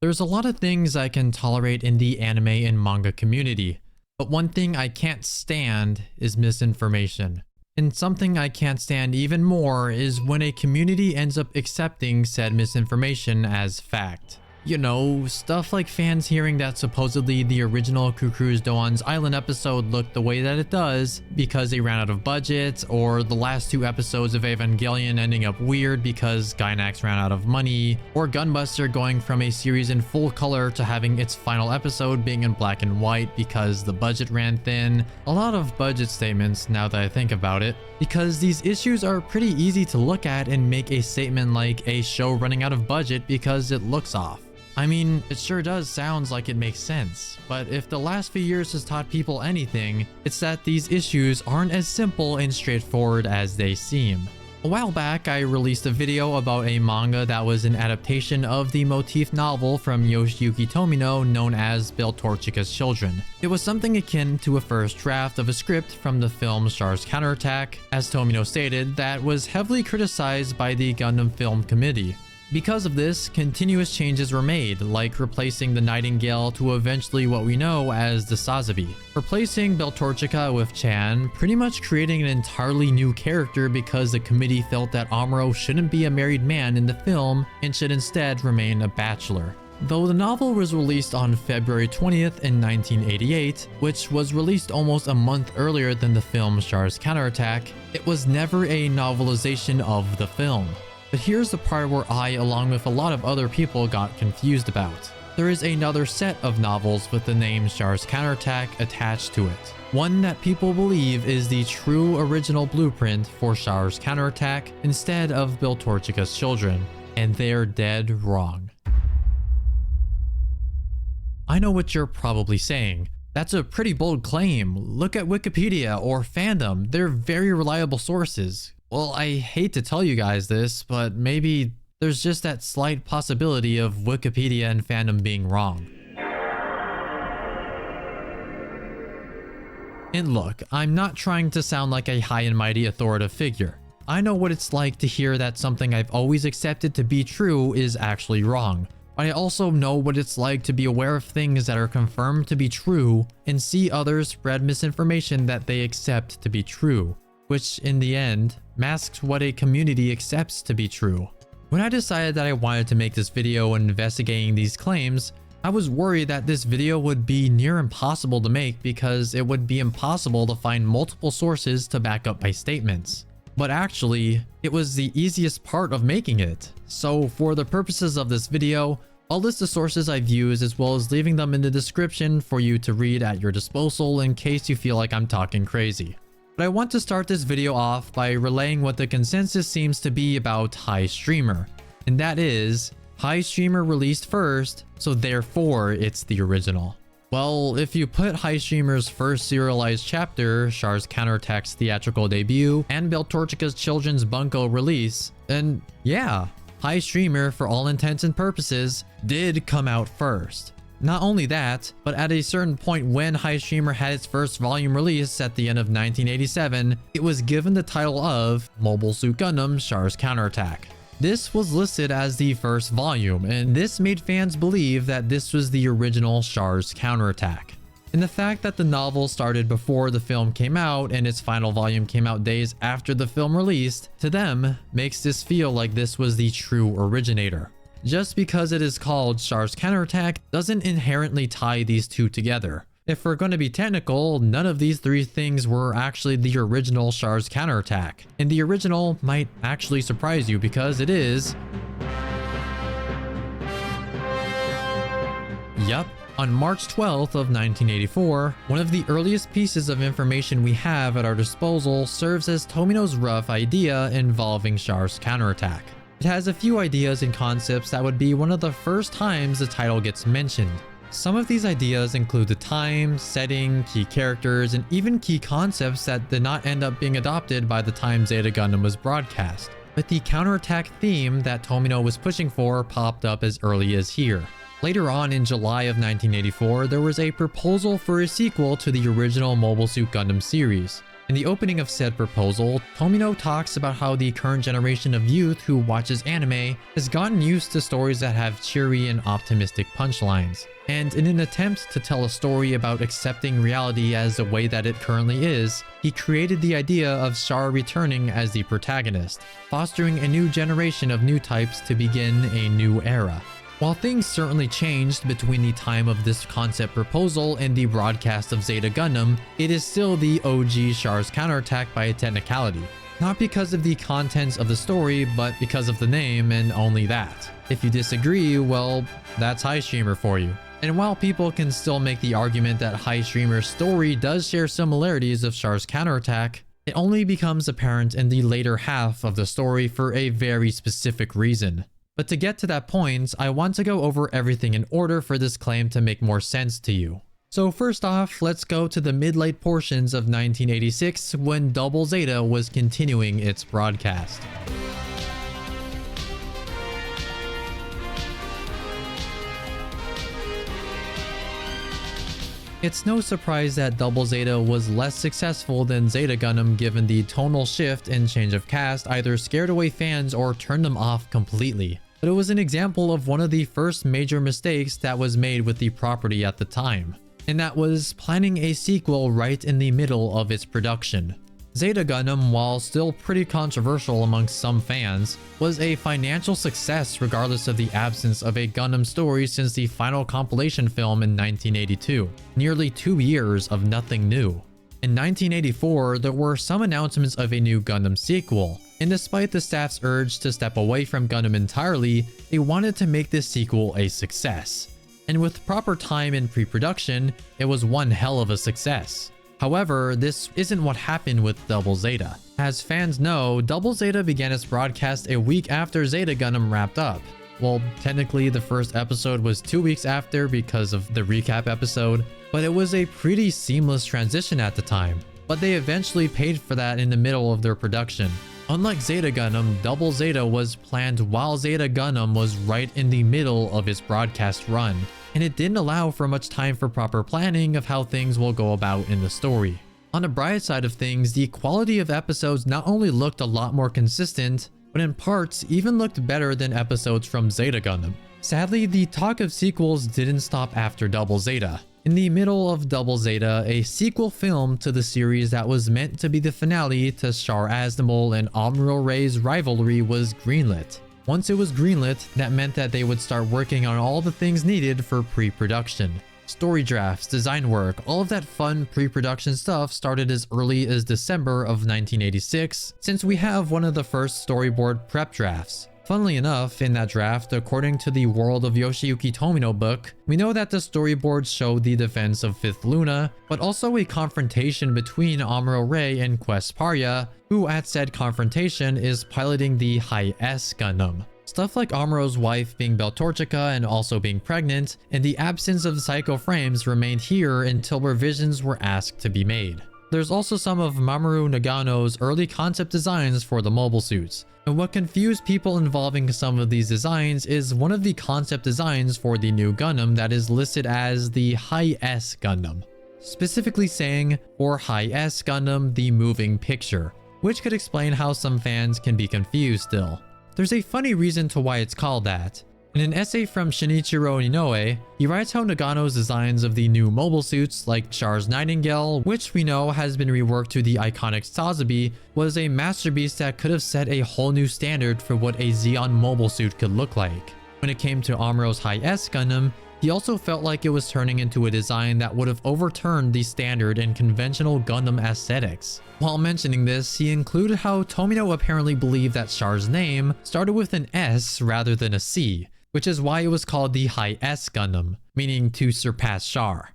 There's a lot of things I can tolerate in the anime and manga community, but one thing I can't stand is misinformation. And something I can't stand even more is when a community ends up accepting said misinformation as fact. You know, stuff like fans hearing that supposedly the original Cuckoo's Doan's Island episode looked the way that it does because they ran out of budget, or the last 2 episodes of Evangelion ending up weird because Gainax ran out of money, or Gunbuster going from a series in full color to having its final episode being in black and white because the budget ran thin. A lot of budget statements now that I think about it, because these issues are pretty easy to look at and make a statement like a show running out of budget because it looks off. I mean, it sure does sounds like it makes sense, but if the last few years has taught people anything, it's that these issues aren't as simple and straightforward as they seem. A while back, I released a video about a manga that was an adaptation of the motif novel from Yoshiyuki Tomino known as Beltorchica's Children. It was something akin to a first draft of a script from the film CHAR'S Counterattack, as Tomino stated, that was heavily criticized by the Gundam Film Committee. Because of this, continuous changes were made, like replacing the Nightingale to eventually what we know as the Sazabi, replacing Beltorchica with Chan, pretty much creating an entirely new character because the committee felt that Amuro shouldn't be a married man in the film and should instead remain a bachelor. Though the novel was released on February 20th in 1988, which was released almost a month earlier than the film CHAR'S Counterattack, it was never a novelization of the film. But here's the part where I, along with a lot of other people, got confused about. There is another set of novels with the name CHAR'S Counterattack attached to it. One that people believe is the true original blueprint for CHAR'S Counterattack instead of Beltorchica's Children, and they're dead wrong. I know what you're probably saying. That's a pretty bold claim. Look at Wikipedia or Fandom, they're very reliable sources. Well, I hate to tell you guys this, but maybe there's just that slight possibility of Wikipedia and Fandom being wrong. And look, I'm not trying to sound like a high and mighty authoritative figure. I know what it's like to hear that something I've always accepted to be true is actually wrong. But I also know what it's like to be aware of things that are confirmed to be true and see others spread misinformation that they accept to be true, which in the end masks what a community accepts to be true. When I decided that I wanted to make this video investigating these claims, I was worried that this video would be near impossible to make because it would be impossible to find multiple sources to back up my statements. But actually, it was the easiest part of making it. So for the purposes of this video, I'll list the sources I've used as well as leaving them in the description for you to read at your disposal in case you feel like I'm talking crazy. But I want to start this video off by relaying what the consensus seems to be about High Streamer, and that is, High Streamer released first, so therefore it's the original. Well, if you put High Streamer's first serialized chapter, CHAR'S Counterattack's theatrical debut, and Beltorchica's Children's Bunko release, then yeah, High Streamer, for all intents and purposes, did come out first. Not only that, but at a certain point when High Streamer had its first volume release at the end of 1987, it was given the title of Mobile Suit Gundam CHAR'S Counterattack. This was listed as the first volume, and this made fans believe that this was the original CHAR'S Counterattack. And the fact that the novel started before the film came out and its final volume came out days after the film released, to them, makes this feel like this was the true originator. Just because it is called CHAR'S Counterattack doesn't inherently tie these two together. If we're going to be technical, none of these 3 things were actually the original CHAR'S Counterattack. And the original might actually surprise you because it is... Yup. On March 12th of 1984, one of the earliest pieces of information we have at our disposal serves as Tomino's rough idea involving CHAR'S Counterattack. It has a few ideas and concepts that would be one of the first times the title gets mentioned. Some of these ideas include the time, setting, key characters, and even key concepts that did not end up being adopted by the time Zeta Gundam was broadcast. But the counterattack theme that Tomino was pushing for popped up as early as here. Later on in July of 1984, there was a proposal for a sequel to the original Mobile Suit Gundam series. In the opening of said proposal, Tomino talks about how the current generation of youth who watches anime has gotten used to stories that have cheery and optimistic punchlines. And in an attempt to tell a story about accepting reality as the way that it currently is, he created the idea of Char returning as the protagonist, fostering a new generation of new types to begin a new era. While things certainly changed between the time of this concept proposal and the broadcast of Zeta Gundam, it is still the OG CHAR'S Counterattack by a technicality. Not because of the contents of the story, but because of the name and only that. If you disagree, well, that's High Streamer for you. And while people can still make the argument that High Streamer's story does share similarities of CHAR'S Counterattack, it only becomes apparent in the later half of the story for a very specific reason. But to get to that point, I want to go over everything in order for this claim to make more sense to you. So first off, let's go to the mid-late portions of 1986 when Double Zeta was continuing its broadcast. It's no surprise that Double Zeta was less successful than Zeta Gundam, given the tonal shift and change of cast either scared away fans or turned them off completely. But it was an example of one of the first major mistakes that was made with the property at the time, and that was planning a sequel right in the middle of its production. Zeta Gundam, while still pretty controversial amongst some fans, was a financial success regardless of the absence of a Gundam story since the final compilation film in 1982. Nearly 2 years of nothing new. In 1984, there were some announcements of a new Gundam sequel, and despite the staff's urge to step away from Gundam entirely, they wanted to make this sequel a success. And with proper time in pre-production, it was one hell of a success. However, this isn't what happened with Double Zeta. As fans know, Double Zeta began its broadcast a week after Zeta Gundam wrapped up. Well, technically the first episode was 2 weeks after because of the recap episode, but it was a pretty seamless transition at the time. But they eventually paid for that in the middle of their production. Unlike Zeta Gundam, Double Zeta was planned while Zeta Gundam was right in the middle of its broadcast run, and it didn't allow for much time for proper planning of how things will go about in the story. On the bright side of things, the quality of episodes not only looked a lot more consistent, but in parts even looked better than episodes from Zeta Gundam. Sadly, the talk of sequels didn't stop after Double Zeta. In the middle of Double Zeta, a sequel film to the series that was meant to be the finale to Char Aznable and Amuro Ray's rivalry was greenlit. Once it was greenlit, that meant that they would start working on all the things needed for pre-production. Story drafts, design work, all of that fun pre-production stuff started as early as December of 1986, since we have one of the first storyboard prep drafts. Funnily enough, in that draft, according to the World of Yoshiyuki Tomino book, we know that the storyboards showed the defense of 5th Luna, but also a confrontation between Amuro Ray and Quest Parya, who at said confrontation is piloting the High-S Gundam. Stuff like Amuro's wife being Beltorchica and also being pregnant, and the absence of Psycho frames remained here until revisions were asked to be made. There's also some of Mamoru Nagano's early concept designs for the mobile suits. And what confused people involving some of these designs is one of the concept designs for the new Gundam that is listed as the High-S Gundam. Specifically saying, for High-S Gundam, the moving picture, which could explain how some fans can be confused still. There's a funny reason to why it's called that. In an essay from Shinichiro Inoue, he writes how Nagano's designs of the new mobile suits like CHAR'S Nightingale, which we know has been reworked to the iconic Sazabi, was a masterpiece that could have set a whole new standard for what a Zeon mobile suit could look like. When it came to Amuro's High-S Gundam, he also felt like it was turning into a design that would have overturned the standard and conventional Gundam aesthetics. While mentioning this, he included how Tomino apparently believed that CHAR'S name started with an S rather than a C, which is why it was called the High-S Gundam, meaning to surpass Char.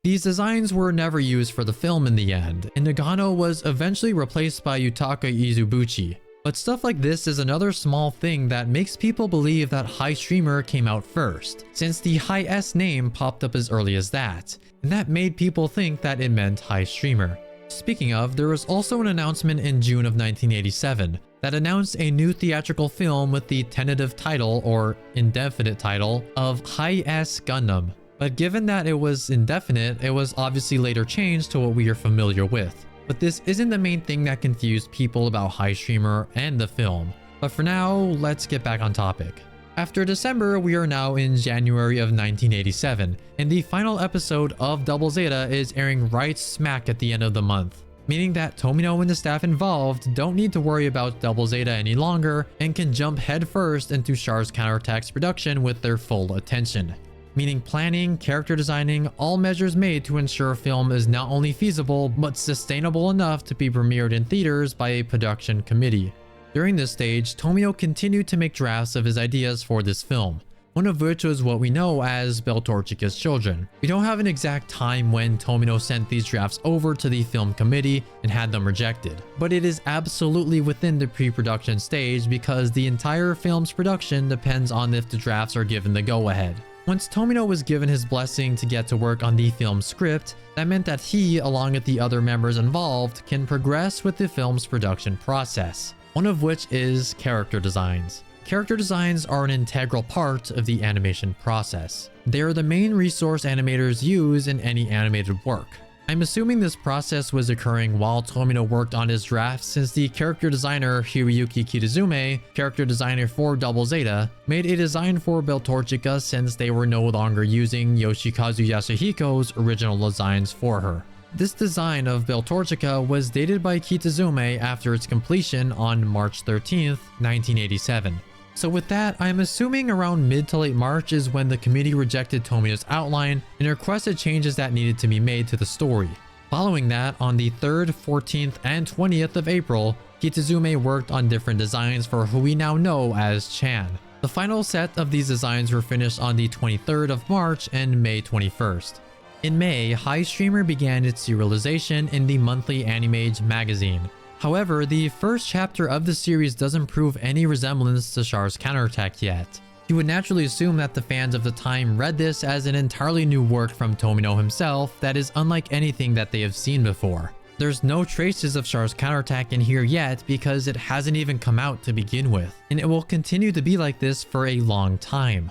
These designs were never used for the film in the end, and Nagano was eventually replaced by Yutaka Izubuchi. But stuff like this is another small thing that makes people believe that High Streamer came out first, since the High-S name popped up as early as that, and that made people think that it meant High Streamer. Speaking of, there was also an announcement in June of 1987 that announced a new theatrical film with the tentative title, or indefinite title, of High-S Gundam. But given that it was indefinite, it was obviously later changed to what we are familiar with. But this isn't the main thing that confused people about High Streamer and the film. But for now, let's get back on topic. After December, we are now in January of 1987, and the final episode of Double Zeta is airing right smack at the end of the month, meaning that Tomino and the staff involved don't need to worry about Double Zeta any longer and can jump headfirst into CHAR'S Counterattack's production with their full attention. Meaning planning, character designing, all measures made to ensure a film is not only feasible, but sustainable enough to be premiered in theaters by a production committee. During this stage, Tomino continued to make drafts of his ideas for this film, one of which was what we know as Beltorchica's Children. We don't have an exact time when Tomino sent these drafts over to the film committee and had them rejected, but it is absolutely within the pre-production stage because the entire film's production depends on if the drafts are given the go-ahead. Once Tomino was given his blessing to get to work on the film's script, that meant that he, along with the other members involved, can progress with the film's production process, one of which is character designs. Character designs are an integral part of the animation process. They are the main resource animators use in any animated work. I'm assuming this process was occurring while Tomino worked on his drafts, since the character designer Hiroyuki Kitazume, character designer for Double Zeta, made a design for Beltorchica since they were no longer using Yoshikazu Yasuhiko's original designs for her. This design of Beltorchica was dated by Kitazume after its completion on March 13th, 1987. So with that, I'm assuming around mid to late March is when the committee rejected Tomino's outline and requested changes that needed to be made to the story. Following that, on the 3rd, 14th, and 20th of April, Kitazume worked on different designs for who we now know as Chan. The final set of these designs were finished on the 23rd of March and May 21st. In May, High Streamer began its serialization in the monthly Animage magazine. However, the first chapter of the series doesn't prove any resemblance to CHAR'S Counterattack yet. You would naturally assume that the fans of the time read this as an entirely new work from Tomino himself that is unlike anything that they have seen before. There's no traces of CHAR'S Counterattack in here yet because it hasn't even come out to begin with, and it will continue to be like this for a long time.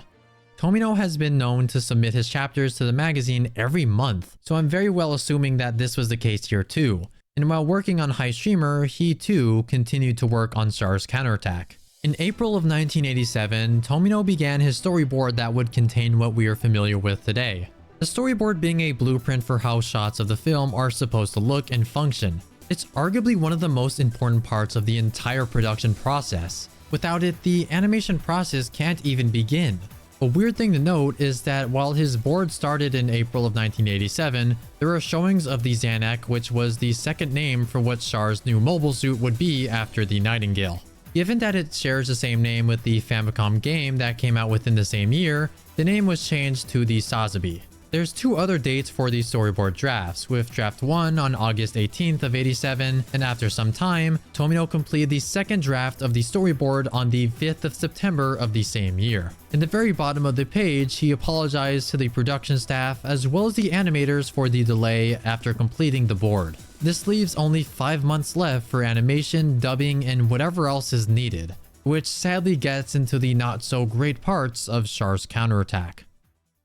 Tomino has been known to submit his chapters to the magazine every month, so I'm very well assuming that this was the case here too. And while working on High Streamer, he too continued to work on CHAR'S Counterattack. In April of 1987, Tomino began his storyboard that would contain what we are familiar with today. The storyboard being a blueprint for how shots of the film are supposed to look and function. It's arguably one of the most important parts of the entire production process. Without it, the animation process can't even begin. A weird thing to note is that while his board started in April of 1987, there are showings of the Zanuck, which was the second name for what CHAR'S new mobile suit would be after the Nightingale. Given that it shares the same name with the Famicom game that came out within the same year, the name was changed to the Sazabi. There's two other dates for the storyboard drafts, with draft 1 on August 18th of 87, and after some time, Tomino completed the second draft of the storyboard on the 5th of September of the same year. In the very bottom of the page, he apologized to the production staff as well as the animators for the delay after completing the board. This leaves only 5 months left for animation, dubbing, and whatever else is needed, which sadly gets into the not so great parts of CHAR'S Counterattack.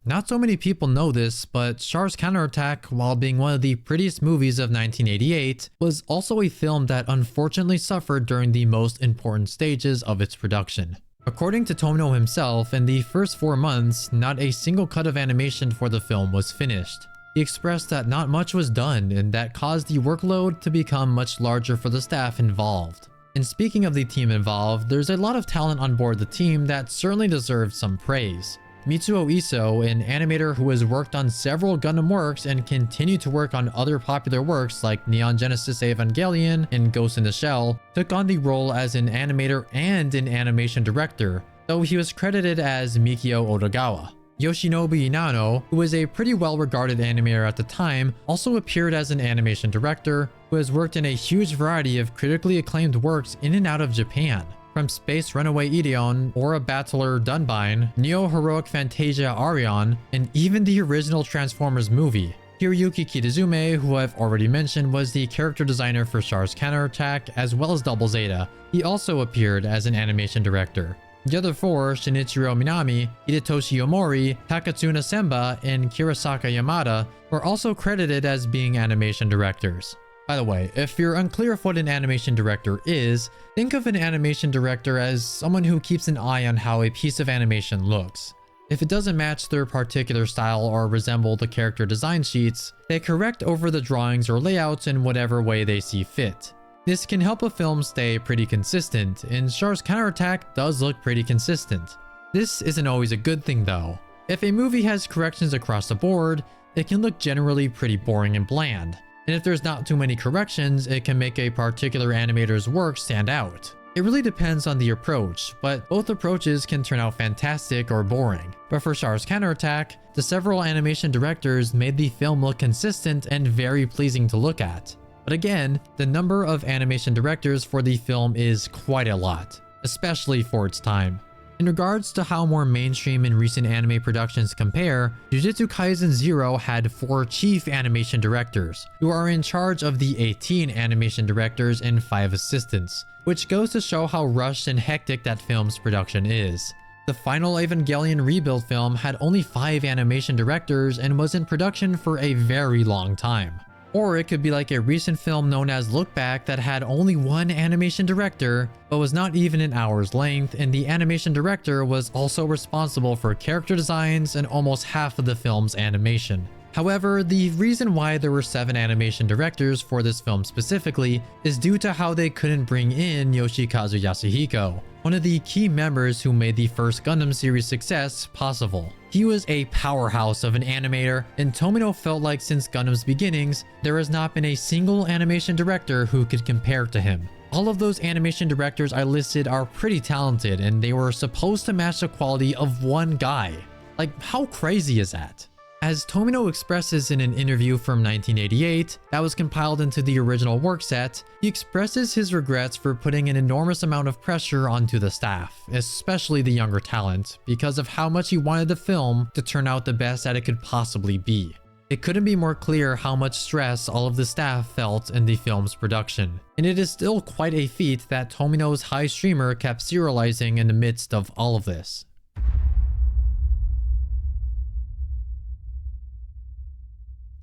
Not so many people know this, but CHAR'S Counterattack, while being one of the prettiest movies of 1988, was also a film that unfortunately suffered during the most important stages of its production. According to Tomino himself, in the first 4 months, not a single cut of animation for the film was finished. He expressed that not much was done, and that caused the workload to become much larger for the staff involved. And speaking of the team involved, there's a lot of talent on board the team that certainly deserves some praise. Mitsuo Iso, an animator who has worked on several Gundam works and continued to work on other popular works like Neon Genesis Evangelion and Ghost in the Shell, took on the role as an animator and an animation director, though he was credited as Mikio Odogawa. Yoshinobu Inano, who was a pretty well-regarded animator at the time, also appeared as an animation director who has worked in a huge variety of critically acclaimed works in and out of Japan. From Space Runaway Ideon, Aura Battler Dunbine, Neo Heroic Fantasia Arion, and even the original Transformers movie. Hiroyuki Kitazume, who I've already mentioned, was the character designer for CHAR'S Counterattack as well as Double Zeta. He also appeared as an animation director. The other four, Shinichiro Minami, Hidetoshi Yomori, Takatsuna Semba, and Kurosaka Yamada, were also credited as being animation directors. By the way, if you're unclear of what an animation director is, think of an animation director as someone who keeps an eye on how a piece of animation looks. If it doesn't match their particular style or resemble the character design sheets, they correct over the drawings or layouts in whatever way they see fit. This can help a film stay pretty consistent, and CHAR'S Counterattack does look pretty consistent. This isn't always a good thing though. If a movie has corrections across the board, it can look generally pretty boring and bland. And if there's not too many corrections, it can make a particular animator's work stand out. It really depends on the approach, but both approaches can turn out fantastic or boring. But for CHAR'S Counterattack, the several animation directors made the film look consistent and very pleasing to look at. But again, the number of animation directors for the film is quite a lot, especially for its time. In regards to how more mainstream and recent anime productions compare, Jujutsu Kaisen 0 had 4 chief animation directors, who are in charge of the 18 animation directors and 5 assistants, which goes to show how rushed and hectic that film's production is. The final Evangelion rebuild film had only 5 animation directors and was in production for a very long time. Or it could be like a recent film known as Look Back that had only 1 animation director, but was not even an hour's length, and the animation director was also responsible for character designs and almost half of the film's animation. However, the reason why there were 7 animation directors for this film specifically is due to how they couldn't bring in Yoshikazu Yasuhiko, one of the key members who made the first Gundam series success possible. He was a powerhouse of an animator, and Tomino felt like since Gundam's beginnings, there has not been a single animation director who could compare to him. All of those animation directors I listed are pretty talented, and they were supposed to match the quality of one guy. Like, how crazy is that? As Tomino expresses in an interview from 1988 that was compiled into the original work set, he expresses his regrets for putting an enormous amount of pressure onto the staff, especially the younger talent, because of how much he wanted the film to turn out the best that it could possibly be. It couldn't be more clear how much stress all of the staff felt in the film's production, and it is still quite a feat that Tomino's high streamer kept serializing in the midst of all of this.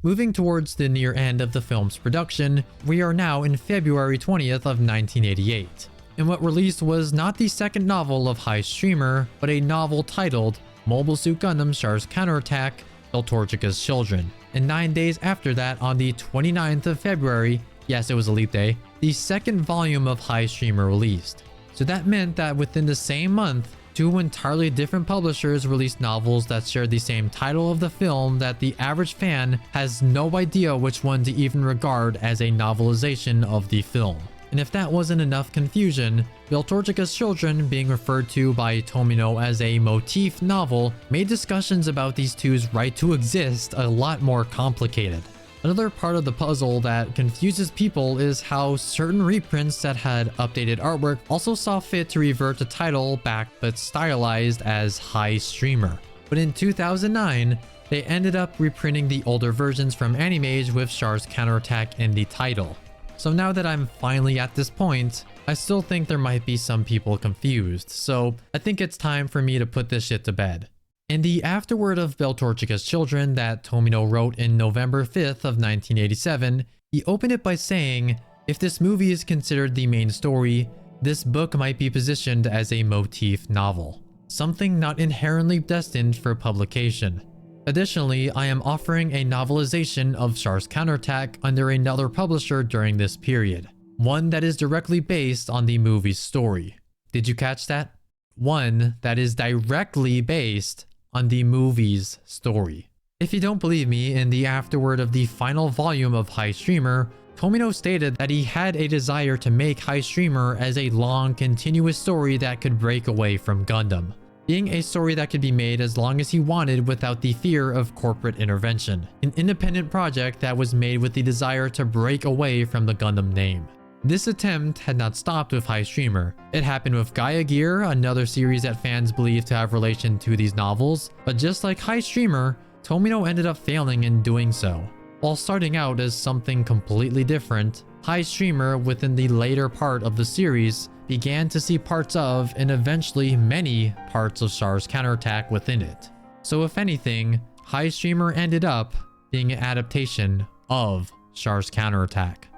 Moving towards the near end of the film's production, we are now in February 20th of 1988. And what released was not the second novel of High Streamer, but a novel titled Mobile Suit Gundam CHAR'S Counterattack, Beltorchica's Children. And 9 days after that, on the 29th of February, yes, it was a leap day, the second volume of High Streamer released. So that meant that within the same month, 2 entirely different publishers released novels that shared the same title of the film that the average fan has no idea which one to even regard as a novelization of the film. And if that wasn't enough confusion, Beltorchica's Children, being referred to by Tomino as a motif novel, made discussions about these two's right to exist a lot more complicated. Another part of the puzzle that confuses people is how certain reprints that had updated artwork also saw fit to revert the title back but stylized as High Streamer. But in 2009, they ended up reprinting the older versions from Animage with CHAR'S Counterattack in the title. So now that I'm finally at this point, I still think there might be some people confused, so I think it's time for me to put this shit to bed. In the afterword of Beltorchica's Children that Tomino wrote in November 5th of 1987, he opened it by saying, "If this movie is considered the main story, this book might be positioned as a motif novel, something not inherently destined for publication. Additionally, I am offering a novelization of CHAR'S Counterattack under another publisher during this period, one that is directly based on the movie's story." Did you catch that? One that is directly based on the movie's story. If you don't believe me, in the afterword of the final volume of High Streamer, Tomino stated that he had a desire to make High Streamer as a long, continuous story that could break away from Gundam, being a story that could be made as long as he wanted without the fear of corporate intervention, an independent project that was made with the desire to break away from the Gundam name. This attempt had not stopped with High Streamer. It happened with Gaia Gear, another series that fans believe to have relation to these novels, but just like High Streamer, Tomino ended up failing in doing so. While starting out as something completely different, High Streamer within the later part of the series began to see parts of, and eventually many parts of CHAR'S Counterattack within it. So if anything, High Streamer ended up being an adaptation of CHAR'S Counterattack.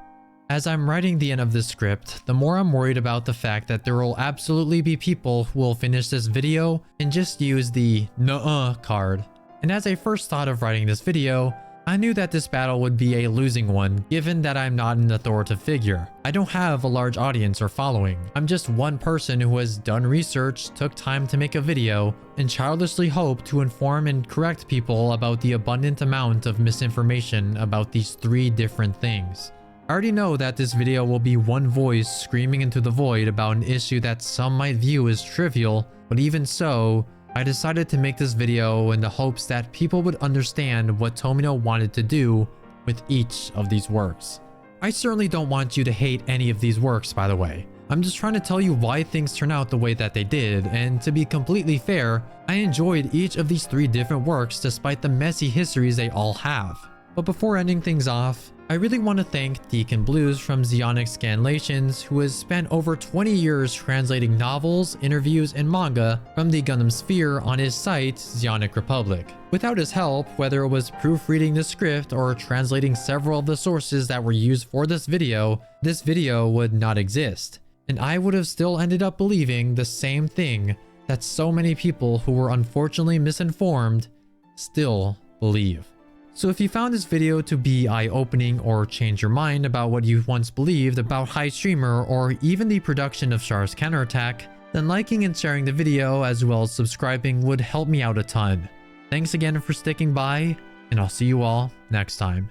As I'm writing the end of this script, the more I'm worried about the fact that there will absolutely be people who will finish this video and just use the nuh-uh card. And as I first thought of writing this video, I knew that this battle would be a losing one given that I'm not an authoritative figure. I don't have a large audience or following. I'm just one person who has done research, took time to make a video, and childishly hoped to inform and correct people about the abundant amount of misinformation about these three different things. I already know that this video will be one voice screaming into the void about an issue that some might view as trivial, but even so, I decided to make this video in the hopes that people would understand what Tomino wanted to do with each of these works. I certainly don't want you to hate any of these works, by the way. I'm just trying to tell you why things turn out the way that they did, and to be completely fair, I enjoyed each of these three different works despite the messy histories they all have. But before ending things off, I really want to thank Deacon Blues from Zeonic Scanlations, who has spent over 20 years translating novels, interviews, and manga from the Gundam sphere on his site, Zeonic Republic. Without his help, whether it was proofreading the script or translating several of the sources that were used for this video would not exist. And I would have still ended up believing the same thing that so many people who were unfortunately misinformed still believe. So if you found this video to be eye-opening or change your mind about what you once believed about High Streamer or even the production of CHAR'S Counterattack, then liking and sharing the video as well as subscribing would help me out a ton. Thanks again for sticking by, and I'll see you all next time.